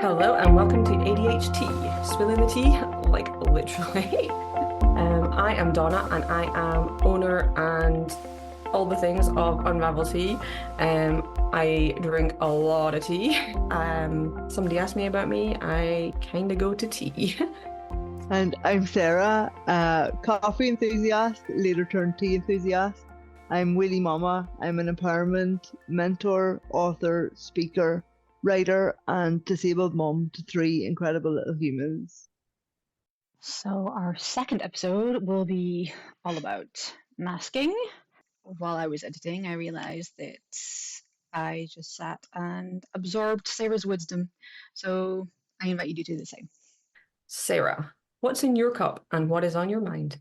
Hello and welcome to ADHD, spilling the tea, like literally. I am Donna and I am owner and all the things of Unravel Tea. I drink a lot of tea. Somebody asked me about me, I kind of go to tea. And I'm Sarah, coffee enthusiast, later turned tea enthusiast. I'm Willy Mama. I'm an empowerment mentor, author, speaker, writer, and disabled mom to three incredible little humans. So our second episode will be all about masking. While I was editing, I realized that I just sat and absorbed Sarah's wisdom. So I invite you to do the same. Sarah, what's in your cup and what is on your mind?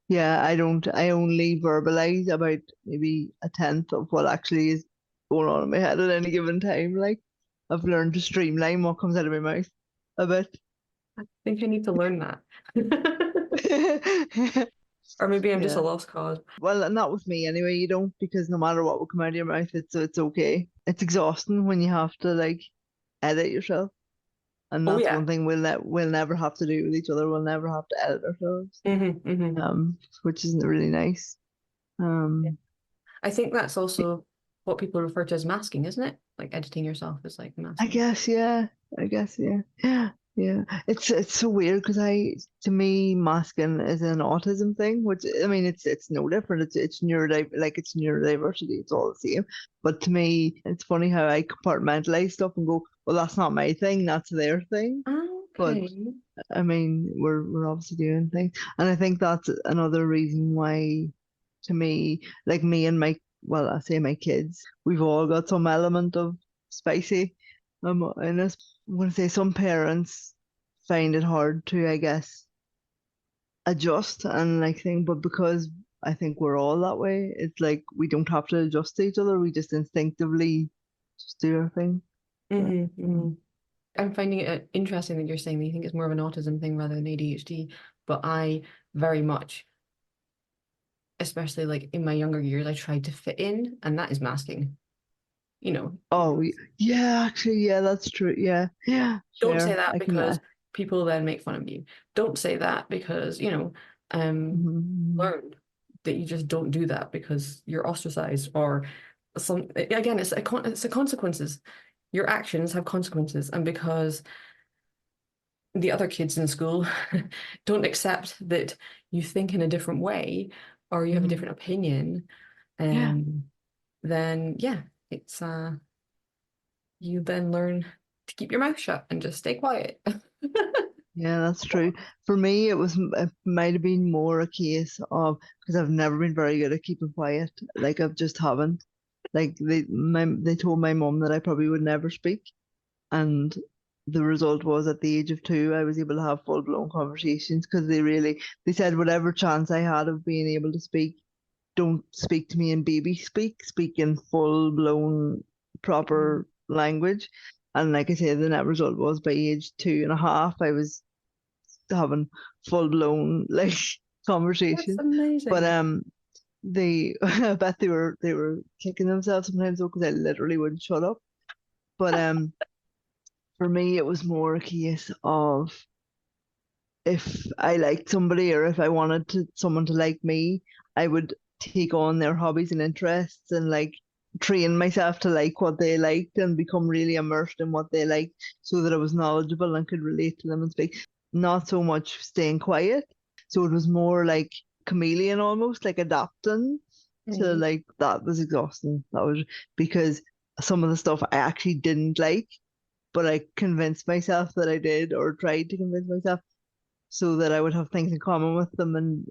Yeah, I only verbalize about maybe a tenth of what actually is going on in my head at any given time. Like, I've learned to streamline what comes out of my mouth a bit. I think I need to learn that. Or maybe I'm just a Yeah. lost cause. Well, not with me anyway. You don't, because no matter what will come out of your mouth, it's okay. It's exhausting when you have to like edit yourself, and Oh that's yeah. one thing we'll never have to do with each other. We'll never have to edit ourselves, which isn't really nice. Yeah. Um, I think that's also what people refer to as masking, isn't it? Like editing yourself is like I masking. guess, yeah. I guess, yeah. Yeah, yeah. It's so weird because to me, masking is an autism thing, which I mean, it's no different. It's neurodiversity. It's all the same. But to me, it's funny how I compartmentalize stuff and go, well, that's not my thing. That's their thing. But Okay. I mean, we're obviously doing things, and I think that's another reason why, to me, like me and I say my kids, we've all got some element of spicy in us. I'm going to say some parents find it hard to, I guess, adjust and like think, but because I think we're all that way, it's like we don't have to adjust to each other. We just instinctively just do our thing. hmm hmm I'm finding it interesting that you're saying that you think it's more of an autism thing rather than ADHD, but I very much, especially like in my younger years, I tried to fit in, and that is masking. You know, Oh, yeah, actually, yeah, that's true. Yeah, yeah, don't say fair. that I can. because people then make fun of you. Don't say that because, Mhm. learn that you just don't do that because you're ostracized or again, it's the consequences. Your actions have consequences, and because the other kids in school don't accept that you think in a different way or you have a Mhm. different opinion, Yeah, um, then yeah, it's you then learn to keep your mouth shut and just stay quiet. yeah, that's true. For me, it might have been more a case of because I've never been very good at keeping quiet. Like I've just haven't. Like they told my mum that I probably would never speak, and the result was at the age of 2, I was able to have full blown conversations because they said whatever chance I had of being able to speak, don't speak to me in baby speak, speak in full blown proper language. And like I said, the net result was by age 2.5, I was having full blown like That's conversations. But amazing. they I bet they were kicking themselves sometimes though because I literally wouldn't shut up. But for me it was more a case of if I liked somebody or if I wanted someone to like me, I would take on their hobbies and interests and like train myself to like what they liked and become really immersed in what they liked so that I was knowledgeable and could relate to them and speak. Not so much staying quiet. So it was more like chameleon almost, like adapting to Mhm. like that was exhausting. That was because some of the stuff I actually didn't like, but I convinced myself that I did or tried to convince myself so that I would have things in common with them and,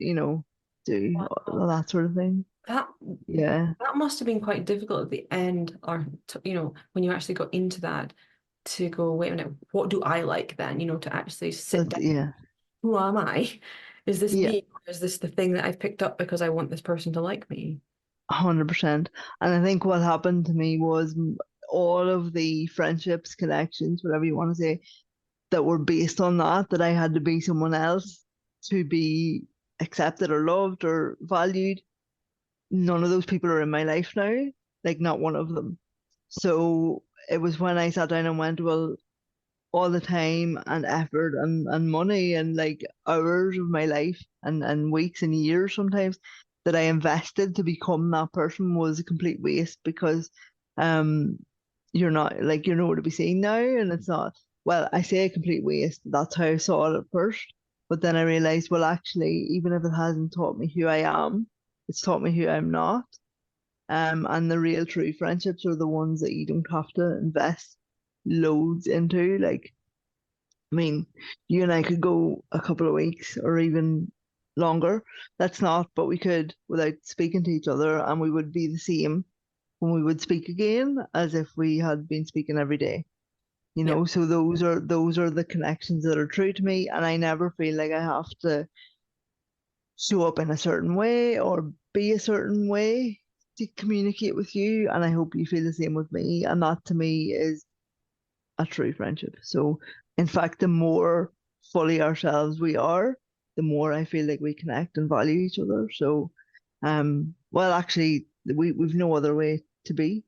do Wow. all that sort of thing. That Yeah. that must have been quite difficult at the end, or when you actually got into that, to go, wait a minute, what do I like then? To actually sit That's, down. yeah. Who am I? Is this Yeah. me? Or is this the thing that I've picked up because I want this person to like me? 100%. And I think what happened to me was all of the friendships, connections, whatever you want to say, that were based on that I had to be someone else to be accepted or loved or valued. None of those people are in my life now, like not one of them. So it was when I sat down and went, well, all the time and effort and money and like hours of my life and weeks and years sometimes that I invested to become that person was a complete waste because um you're not like you're nowhere to be seen now, and it's not, well, I say a complete waste. That's how I saw it at first. But then I realized, well, actually, even if it hasn't taught me who I am, it's taught me who I'm not. And the real true friendships are the ones that you don't have to invest loads into. Like, I mean, you and I could go a couple of weeks or even longer. That's not, but we could without speaking to each other, and we would be the same when we would speak again as if we had been speaking every day. You Yeah. know, so those are the connections that are true to me, and I never feel like I have to show up in a certain way or be a certain way to communicate with you. And I hope you feel the same with me. And that to me is a true friendship. So, in fact, the more fully ourselves we are, the more I feel like we connect and value each other. So, well, actually, we've no other way to be.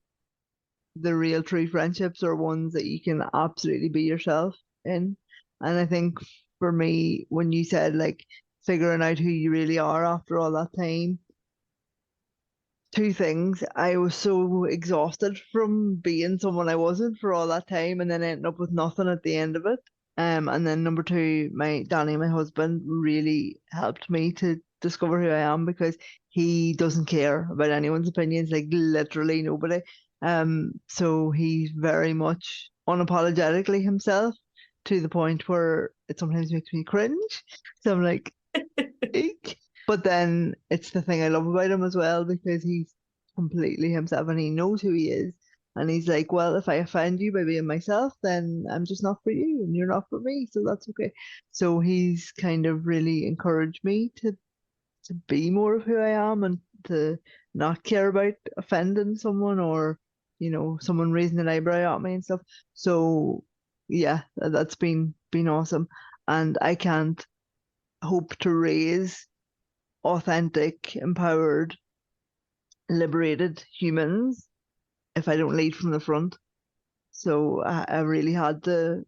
The real true friendships are ones that you can absolutely be yourself in. And I think for me, when you said like figuring out who you really are after all that time, two things. I was so exhausted from being someone I wasn't for all that time and then ending up with nothing at the end of it. And then number two, my Danny, my husband, really helped me to discover who I am because he doesn't care about anyone's opinions, like literally nobody. So he's very much unapologetically himself to the point where it sometimes makes me cringe. So I'm like, eek. But then it's the thing I love about him as well because he's completely himself and he knows who he is. And he's like, well, if I offend you by being myself, then I'm just not for you and you're not for me. So that's okay. So he's kind of really encouraged me to be more of who I am and to not care about offending someone or, someone raising an eyebrow at me and stuff. So yeah, that's been awesome. And I can't hope to raise authentic, empowered, liberated humans if I don't lead from the front. So I really had to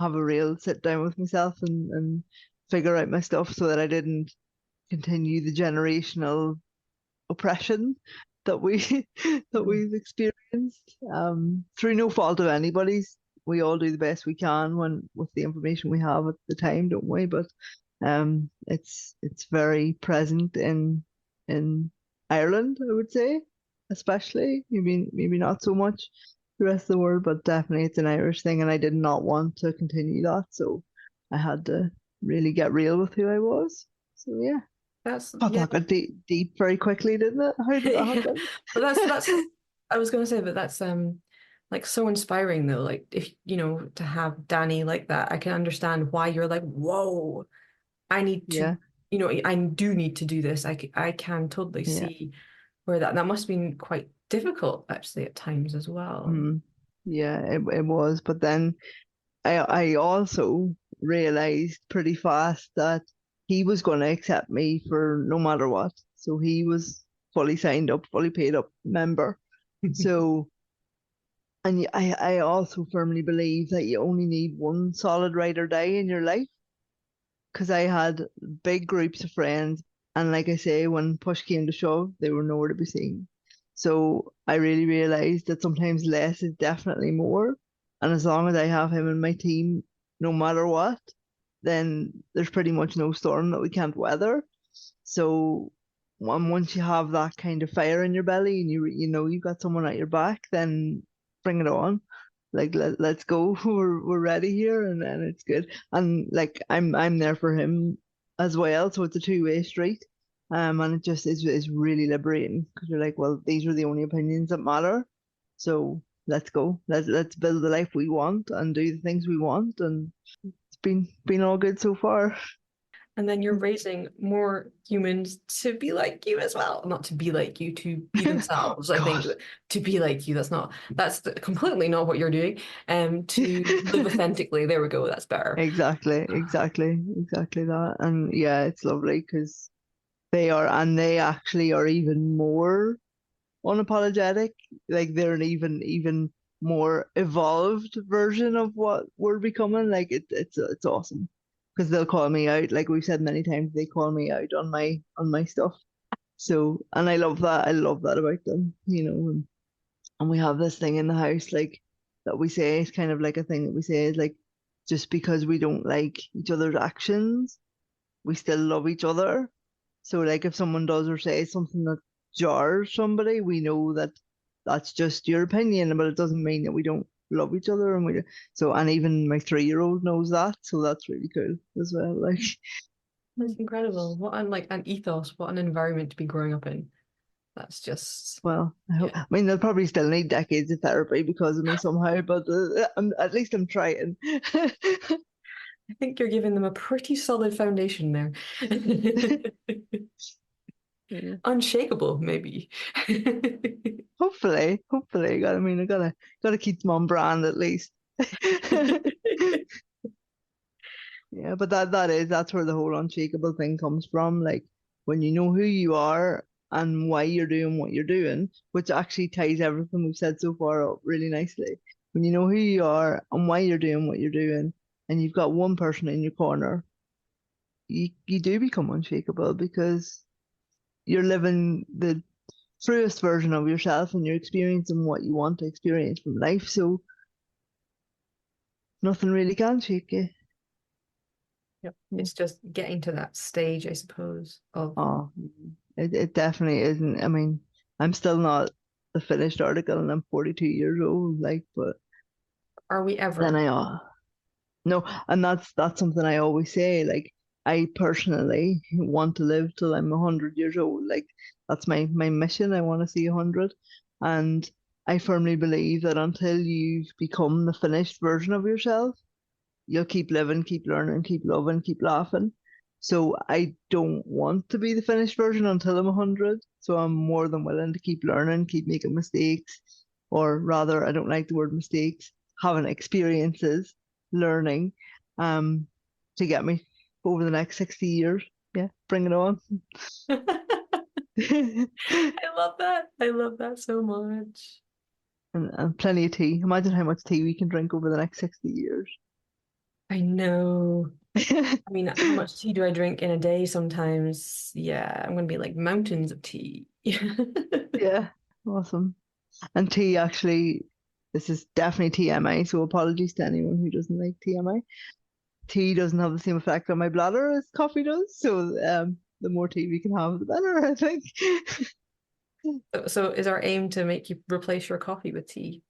have a real sit down with myself and figure out my stuff so that I didn't continue the generational oppression that we that Mm. we've experienced through no fault of anybody's. We all do the best we can when with the information we have at the time, don't we? But it's very present in Ireland, I would say, especially. Maybe not so much the rest of the world, but definitely it's an Irish thing, and I did not want to continue that, so I had to really get real with who I was. So yeah. That's Oh, yeah. that got deep very quickly, didn't it? How did that Yeah. happen? But that's I was gonna say, but that's like so inspiring though. Like if to have Danny like that, I can understand why you're like, whoa, I need to, Yeah, I do need to do this. I can totally yeah. see where that must have been quite difficult actually at times as well. Mm. Yeah, it was. But then I also realized pretty fast that he was going to accept me for no matter what. So he was fully signed up, fully paid up member. So, and I also firmly believe that you only need one solid ride or die in your life because I had big groups of friends, and like I say, when push came to shove, they were nowhere to be seen. So I really realized that sometimes less is definitely more, and as long as I have him in my team, no matter what, then there's pretty much no storm that we can't weather. So once you have that kind of fire in your belly and you know you've got someone at your back, then bring it on. Like let's go. We're ready here and it's good. And like I'm there for him as well, so it's a two-way street. And it just is really liberating because you're like, well, these are the only opinions that matter. So let's go. Let's build the life we want and do the things we want. And it's been all good so far. And then you're raising more humans to be like you as well. Not to be like you, to be themselves. I think God. that to be like you, that's completely not what you're doing. To live authentically, there we go, that's better. Exactly that. And yeah, it's lovely because they actually are even more unapologetic. Like they're even more evolved version of what we're becoming. Like it's awesome because they'll call me out. Like we've said many times, they call me out on my stuff. So, and I love that. I love that about them, you know. And we have this thing in the house, like that we say, it's kind of like a thing that we say is like, just because we don't like each other's actions, we still love each other. So, like, if someone does or says something that jars somebody, we know that that's just your opinion, but it doesn't mean that we don't love each other. And so, and even my 3-year-old knows that, so that's really cool as well. Like, That's incredible. What an like an ethos, what an environment to be growing up in. That's just well, yeah. I mean, they'll probably still need decades of therapy because of me somehow, but at least I'm trying. I think you're giving them a pretty solid foundation there. Yeah. Unshakable, maybe. Hopefully. I mean, I gotta keep them on brand at least. Yeah, but that's where the whole unshakable thing comes from. Like when you know who you are and why you're doing what you're doing, which actually ties everything we've said so far up really nicely. When you know who you are and why you're doing what you're doing, and you've got one person in your corner, you do become unshakable because you're living the truest version of yourself and you're experiencing what you want to experience from life. So nothing really can shake you. Yep. It's just getting to that stage, I suppose, of Oh, it definitely isn't. I mean, I'm still not the finished article and I'm 42 years old, like, but are we then ever? no, and that's something I always say. Like, I personally want to live till I'm 100 years old. Like, that's my mission. I want to see 100, and I firmly believe that until you've become the finished version of yourself, you'll keep living, keep learning, keep loving, keep laughing. So I don't want to be the finished version until I'm 100. So I'm more than willing to keep learning, keep making mistakes, or rather, I don't like the word mistakes, having experiences, learning, um, to get me over the next 60 years. Yeah, bring it on. and, I love that. I love that so much. and plenty of tea. Imagine how much tea we can drink over the next 60 years. I know. I mean, how much tea do I drink in a day sometimes? Yeah, I'm gonna be like mountains of tea. Yeah, awesome. And tea actually, this is definitely TMI, so apologies to anyone who doesn't like TMI. Tea doesn't have the same effect on my bladder as coffee does, so the more tea we can have, the better, I think. So is our aim to make you replace your coffee with tea?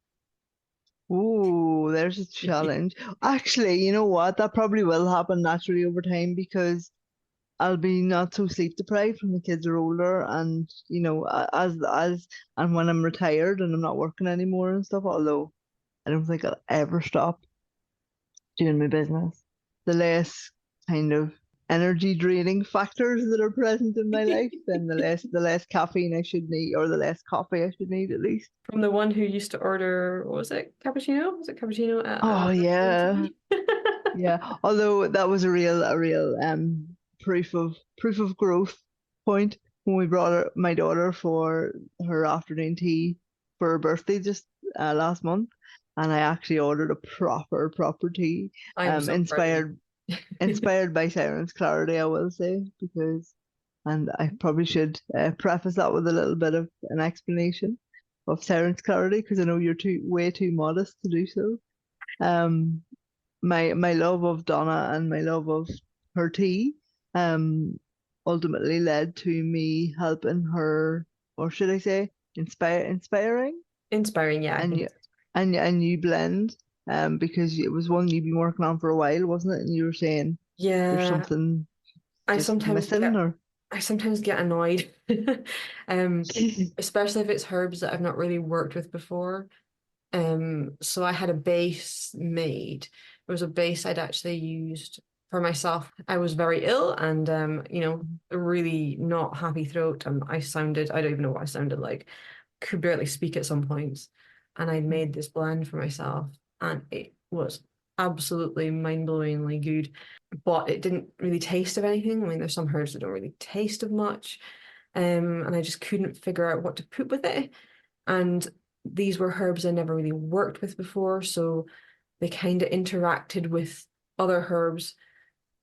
Ooh, there's a challenge. Actually, you know what? That probably will happen naturally over time because I'll be not so sleep deprived when the kids are older, and as and when I'm retired and I'm not working anymore and stuff. Although I don't think I'll ever stop doing my business. The less kind of energy draining factors that are present in my life, then the less caffeine I should need, or the less coffee I should need at least. From the one who used to order, what was it, cappuccino? Was it cappuccino at Oh yeah, tea? yeah. Although that was a real proof of growth point when we brought my daughter for her afternoon tea for her birthday just last month, and I actually ordered a proper tea, I'm so proud of inspired you. inspired by Siren's clarity, I will say, because, and I probably should preface that with a little bit of an explanation of Siren's clarity, because I know you're way too modest to do so. Um, my love of Donna and my love of her tea, ultimately led to me helping her, or should I say, inspiring Inspiring, yeah, I and think. you and you blend, because it was one you've been working on for a while, wasn't it? And you were saying there's Yeah, something I just sometimes missing, get or I sometimes get annoyed. Um, especially if it's herbs that I've not really worked with before. So I had a base made. It was a base I'd actually used for myself. I was very ill and a really not happy throat, and I don't even know what I sounded like. Could barely speak at some points. And I'd made this blend for myself, and it was absolutely mind-blowingly good. But it didn't really taste of anything. I mean, there's some herbs that don't really taste of much. And I just couldn't figure out what to put with it. And these were herbs I never really worked with before, so they kind of interacted with other herbs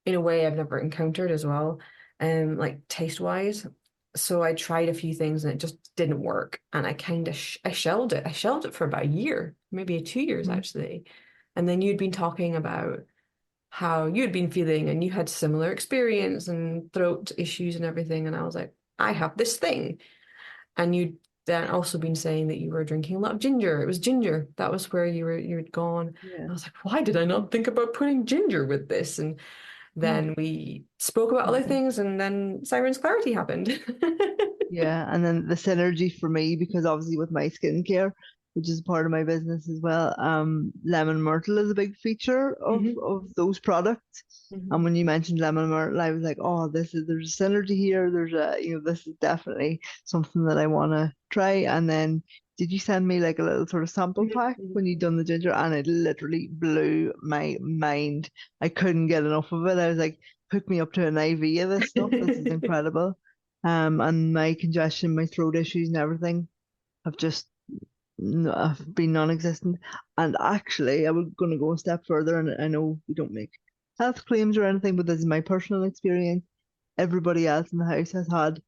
in a way I've never encountered as well, like taste wise. So I tried a few things and it just didn't work, and I kind of I shelved it. I shelved it for about a year, maybe 2 years actually. And then you'd been talking about how you'd been feeling and you had similar experience and throat issues and everything, and I was like, I have this thing. And you'd then also been saying that you were drinking a lot of ginger. It was ginger. That was where you'd gone. Yeah. I was like, why did I not think about putting ginger with this? And then we spoke about other things, and then Siren's Clarity happened. Yeah, and then the synergy for me, because obviously with my skincare, which is part of my business as well, lemon myrtle is a big feature of Mhm. those products. And Mhm. when you mentioned lemon myrtle, I was like, oh, there's a synergy here. There's this is definitely something that I want to try. And then did you send me like a little sort of sample Mhm. pack Mhm. when you done the ginger? And it literally blew my mind. I couldn't get enough of it. I was like, hook me up to an IV of this stuff. This is incredible. And my congestion, my throat issues, and everything have just have been non-existent. And actually, I was going to go a step further, and I know we don't make health claims or anything, but this is my personal experience. Everybody else in the house has had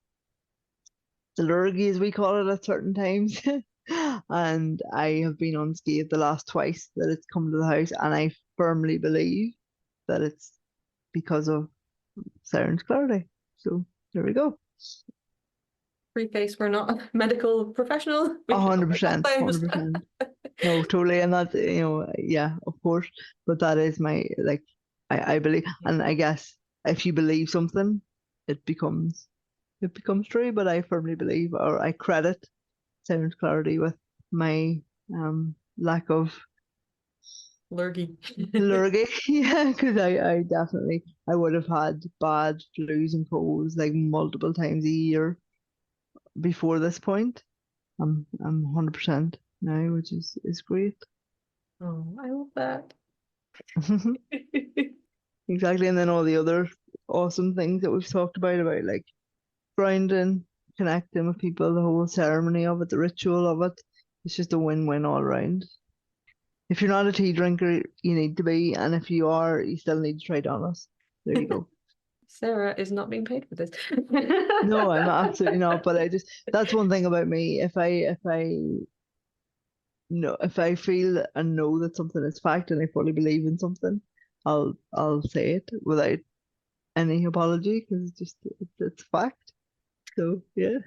allergy, as we call it, at certain times. And I have been unscathed the last twice that it's come to the house, and I firmly believe that it's because of Siren's Clarity. So there we go. Preface, we're not a medical professional. We don't make 100%, claims. 100%. No, totally. And that's, yeah, of course. But that is my, like, I believe, and I guess if you believe something, it becomes, it becomes true. But I firmly believe, or I credit Sound Clarity with my lack of Lurgy. allergy. Yeah, because I definitely, I would have had bad flus and colds like multiple times a year before this point. I'm 100% now, which is great. Oh, I love that. Exactly, and then all the other awesome things that we've talked about like grounding, connecting with people, the whole ceremony of it, the ritual of it. It's just a win-win all around. If you're not a tea drinker, you need to be, and if you are, you still need to try Donna's. There you go. Sarah is not being paid for this. No, I'm absolutely not. But I just that's one thing about me. If I feel and know that something is fact and I fully believe in something, I'll say it without any apology because it's fact. So yeah.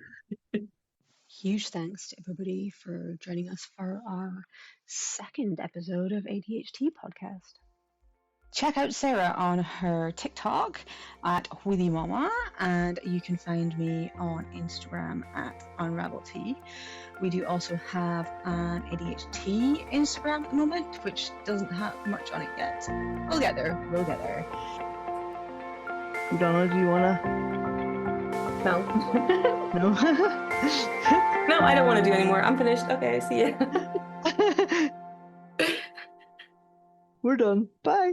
Huge thanks to everybody for joining us for our second episode of ADHD podcast. Check out Sarah on her TikTok at Wheelie Mama, and you can find me on Instagram at UnravelTea. We do also have an ADHD Instagram at the moment, which doesn't have much on it yet. We'll get there. We'll get there. Donna, do you wanna? No. No. No, I don't want to do anymore. I'm finished. Okay, see ya. We're done. Bye.